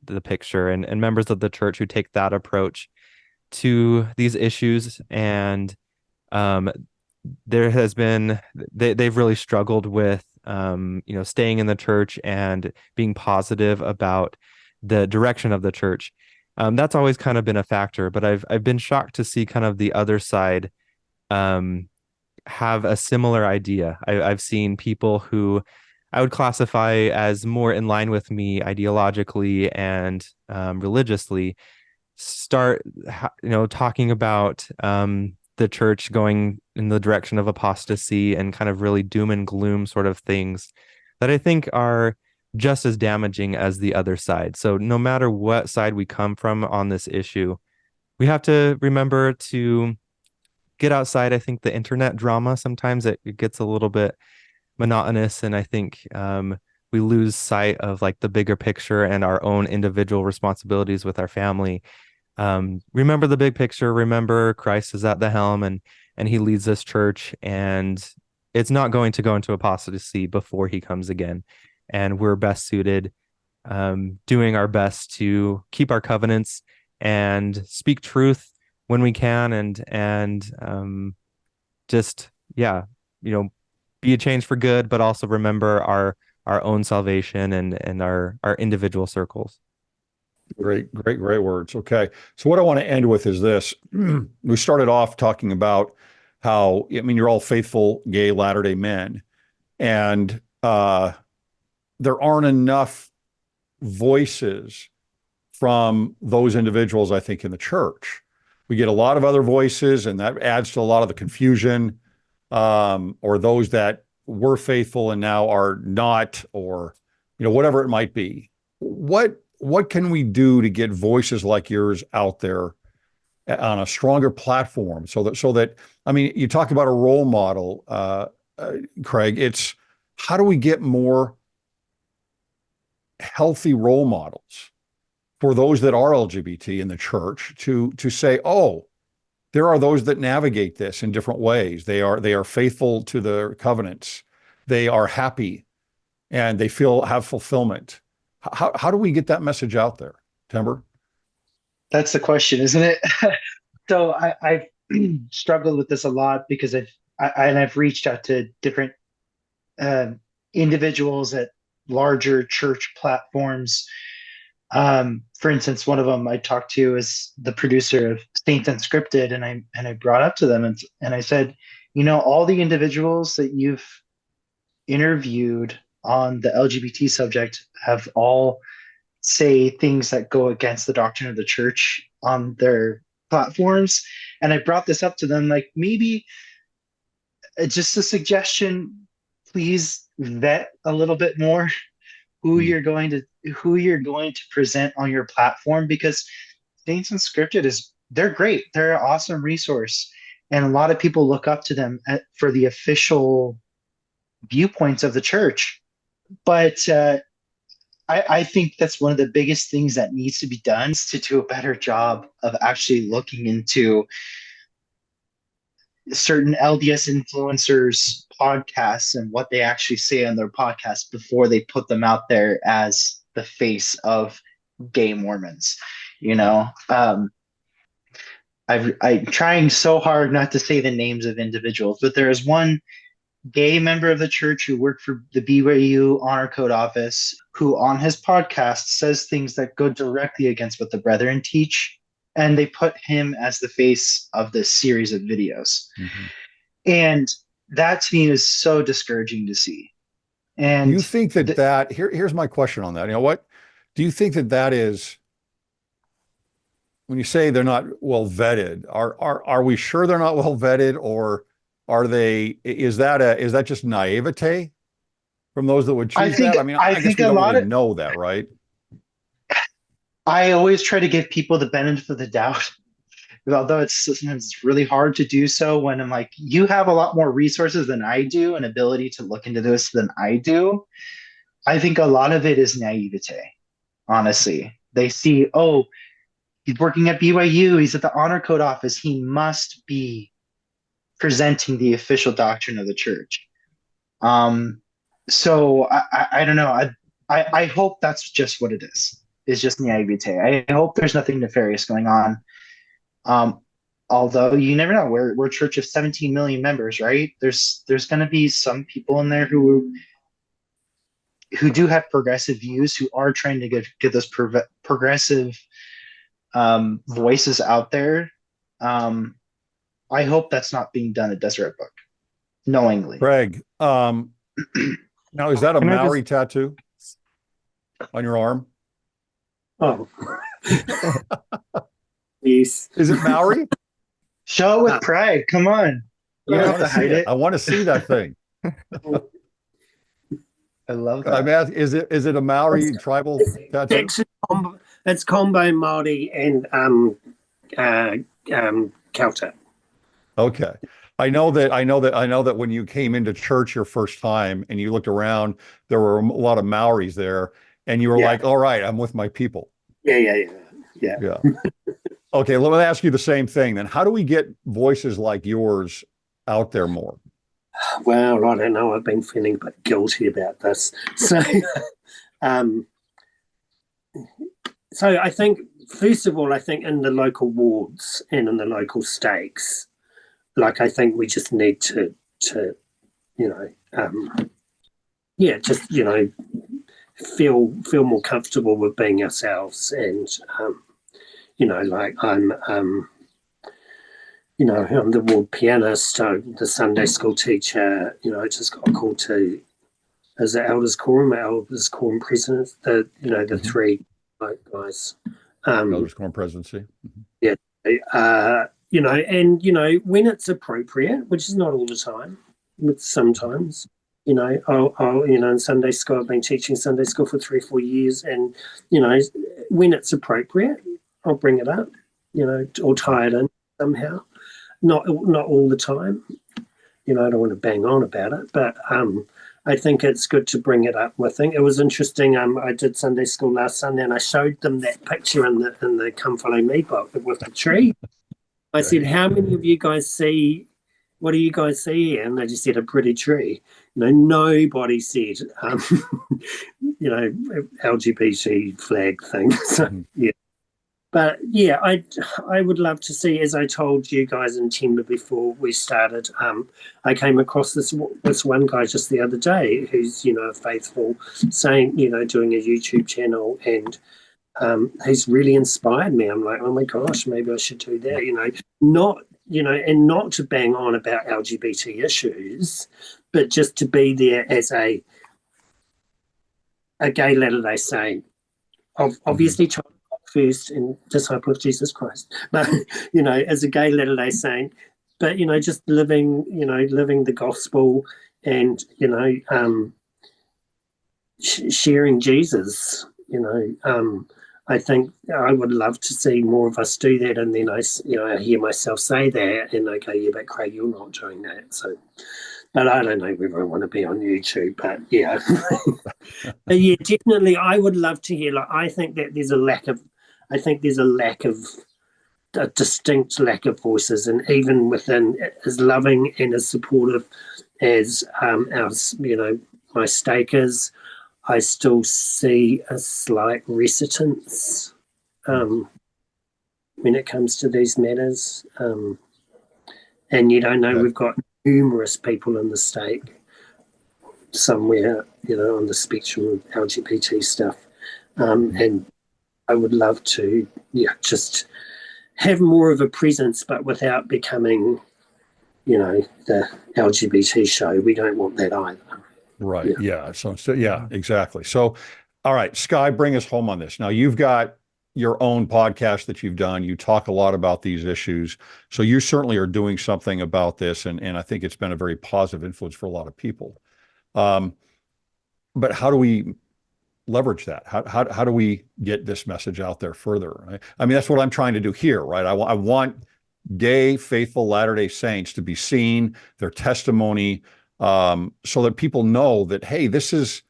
the picture, and members of the church who take that approach to these issues, and there has been they've really struggled with staying in the church and being positive about the direction of the church. That's always kind of been a factor, but I've been shocked to see kind of the other side have a similar idea. I've seen people who I would classify as more in line with me ideologically and religiously start talking about the church going in the direction of apostasy and kind of really doom and gloom sort of things that I think are just as damaging as the other side. So no matter what side we come from on this issue, we have to remember to get outside. I think the internet drama, sometimes it gets a little bit monotonous, and I think we lose sight of like the bigger picture and our own individual responsibilities with our family. Remember the big picture. Remember Christ is at the helm, and he leads this church, and it's not going to go into apostasy before he comes again. And we're best suited doing our best to keep our covenants and speak truth when we can, and just be a change for good, but also remember our own salvation and our individual circles. Great words. Okay. So what I want to end with is this. We started off talking about how, you're all faithful gay Latter-day men, and there aren't enough voices from those individuals, I think, in the church. We get a lot of other voices, and that adds to a lot of the confusion, or those that were faithful and now are not, or, whatever it might be. What can we do to get voices like yours out there on a stronger platform so that, I mean, you talk about a role model, Craig, it's how do we get more healthy role models for those that are LGBT in the church to say, oh, there are those that navigate this in different ways. They are faithful to their covenants. They are happy and they have fulfillment. How do we get that message out there, Tember? That's the question, isn't it? So I've struggled with this a lot because I've reached out to different individuals at larger church platforms. For instance, one of them I talked to is the producer of Saints Unscripted, and I brought up to them and I said, all the individuals that you've interviewed on the LGBT subject have all say things that go against the doctrine of the church on their platforms. And I brought this up to them, like, maybe just a suggestion, please vet a little bit more who you're going to present on your platform, because Saints Unscripted they're great. They're an awesome resource. And a lot of people look up to them for the official viewpoints of the church. But I think that's one of the biggest things that needs to be done, is to do a better job of actually looking into certain LDS influencers' podcasts and what they actually say on their podcasts before they put them out there as the face of gay Mormons. I'm trying so hard not to say the names of individuals, but there is one gay member of the church who worked for the BYU Honor Code office, who on his podcast says things that go directly against what the brethren teach. And they put him as the face of this series of videos. Mm-hmm. And that to me is so discouraging to see. And you think here's my question on that. What do you think that is, when you say they're not well vetted, are we sure they're not well vetted, or is that just naivete from those that would choose that? I mean, I guess we don't really know that, right? I always try to give people the benefit of the doubt, although sometimes it's really hard to do so when I'm like, you have a lot more resources than I do and ability to look into this than I do. I think a lot of it is naivete, honestly. They see, oh, he's working at BYU, he's at the Honor Code office, he must be presenting the official doctrine of the church. So I don't know. I hope that's just what it is. It's just naivete. I hope there's nothing nefarious going on. Although you never know. We're a church of 17 million members, right? There's going to be some people in there who do have progressive views, who are trying to get those progressive voices out there. I hope that's not being done at Deseret Book, knowingly. Craig, now is that a Maori tattoo on your arm? Oh, yes. Is it Maori? Show it with pride. Come on. You don't have to hide it. I want to see that thing. I love that. I'm asking, is it a Maori tribal tattoo? It's combo Maori and Celtic. Okay. I know that when you came into church your first time and you looked around, there were a lot of Maoris there, and you were like, all right, I'm with my people. Yeah. Okay, let me ask you the same thing then. How do we get voices like yours out there more? Well, I don't know. I've been feeling a bit guilty about this. So, so I think, first of all, in the local wards and in the local stakes, like, I think we just need to feel more comfortable with being ourselves. And, I'm the ward pianist, the Sunday school teacher, I just got called to, as the elders quorum president, the three guys. Elders quorum presidency. Yeah. When it's appropriate, which is not all the time, but sometimes, I'll in Sunday school, I've been teaching Sunday school for 3 or 4 years, and, when it's appropriate, I'll bring it up. or tied in somehow. Not all the time. I don't want to bang on about it, but I think it's good to bring it up. I think it was interesting. I did Sunday school last Sunday, and I showed them that picture in the Come Follow Me book with the tree. I said, "How many of you guys see? What do you guys see here?" And they just said, "A pretty tree." Nobody said, LGBT flag thing. So yeah. But yeah, I would love to see, as I told you guys in Tember before we started, I came across this one guy just the other day who's, a faithful saint, doing a YouTube channel, and he's really inspired me. I'm like, oh my gosh, maybe I should do that, and not to bang on about LGBT issues, but just to be there as a gay Latter-day Saint, obviously trying first and disciple of Jesus Christ, but as a gay Latter-day Saint, but just living the gospel and sharing Jesus. I think I would love to see more of us do that, and then I hear myself say that, and I go, yeah, but Craig, you're not doing that. So, but I don't know whether I want to be on YouTube, but yeah, but yeah, definitely, I would love to hear. I think that there's a distinct lack of voices, and even within as loving and as supportive as my stakers, I still see a slight reticence when it comes to these matters. And we've got numerous people in the stake somewhere, on the spectrum of LGBT stuff, and I would love to, just have more of a presence, but without becoming, the LGBT show. We don't want that either. Right. Yeah. So yeah, exactly. So, all right, Sky, bring us home on this. Now, you've got your own podcast that you've done. You talk a lot about these issues. So you certainly are doing something about this. And I think it's been a very positive influence for a lot of people. But how do we leverage that? How do we get this message out there further? Right? I mean, that's what I'm trying to do here, right? I want gay, faithful Latter-day Saints to be seen, their testimony, so that people know that, hey, this is,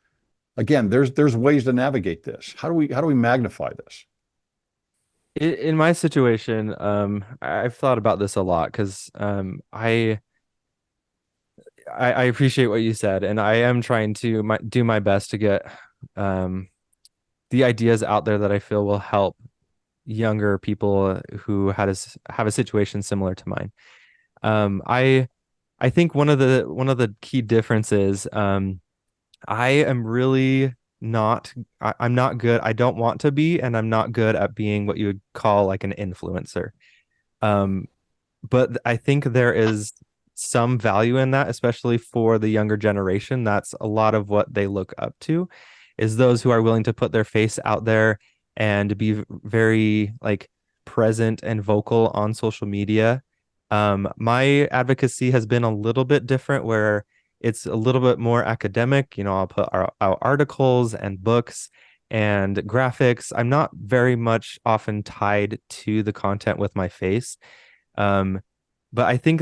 again, there's ways to navigate this. How do we magnify this? In my situation, I've thought about this a lot because I appreciate what you said, and I am trying to do my best to get the ideas out there that I feel will help younger people who have a situation similar to mine. I think one of the key differences, I am really not, I'm not good. I don't want to be, and I'm not good at being what you would call like an influencer. But I think there is some value in that, especially for the younger generation. That's a lot of what they look up to, is those who are willing to put their face out there and be very present and vocal on social media. My advocacy has been a little bit different, where it's a little bit more academic. I'll put out articles and books and graphics. I'm not very much often tied to the content with my face. But I think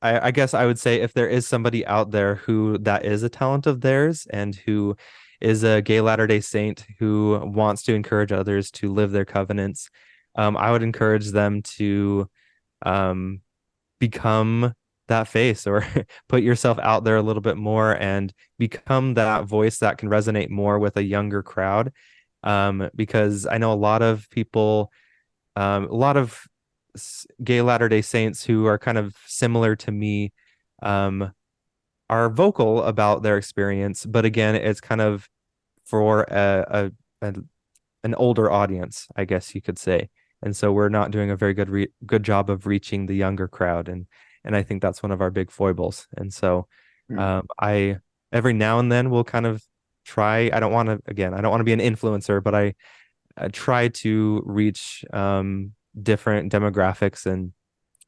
I guess I would say, if there is somebody out there who that is a talent of theirs and who is a gay Latter-day Saint who wants to encourage others to live their covenants, I would encourage them to become that face, or put yourself out there a little bit more and become that voice that can resonate more with a younger crowd. Because I know a lot of people, a lot of gay Latter-day Saints who are kind of similar to me, are vocal about their experience, but again, it's kind of for an older audience, I guess you could say. And so we're not doing a very good job of reaching the younger crowd, and I think that's one of our big foibles. And so I every now and then will kind of try. I don't want to be an influencer, but I try to reach different demographics and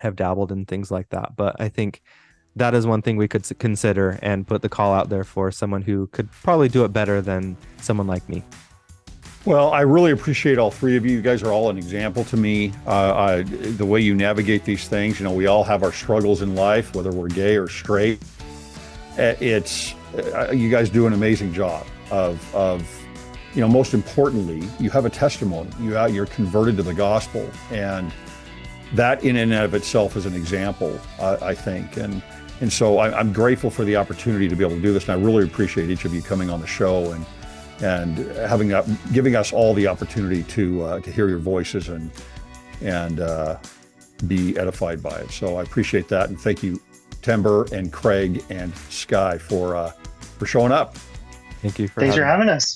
have dabbled in things like that. But I think that is one thing we could consider and put the call out there for someone who could probably do it better than someone like me. Well, I really appreciate all three of you. You guys are all an example to me. The way you navigate these things, we all have our struggles in life, whether we're gay or straight. You guys do an amazing job of most importantly, you have a testimony. You're converted to the gospel, and that in and of itself is an example, I think. And so I'm grateful for the opportunity to be able to do this, and I really appreciate each of you coming on the show and giving us all the opportunity to hear your voices and be edified by it. So I appreciate that, and thank you, Tember and Craig and Sky, for showing up. Thank you for Thanks for having us.